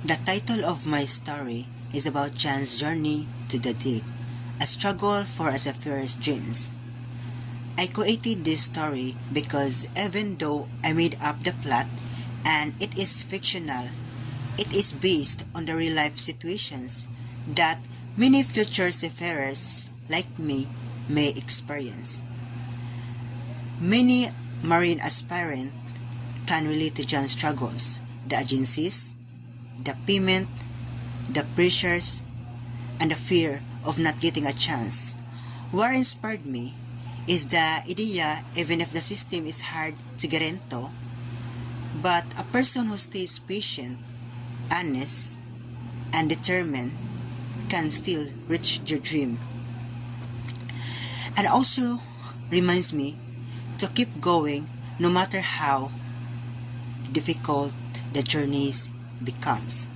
The title of my story is about Jan's journey to the deep, a struggle for a seafarer's dreams. I created this story because even though I made up the plot and it is fictional, it is based on the real-life situations that many future seafarers like me may experience. Many marine aspirants can relate to Jan's struggles, the agencies, the payment, the pressures, and the fear of not getting a chance. What inspired me is the idea, even if the system is hard to get into, but a person who stays patient, honest, and determined can still reach their dream. And also reminds me to keep going no matter how difficult the journeys becomes.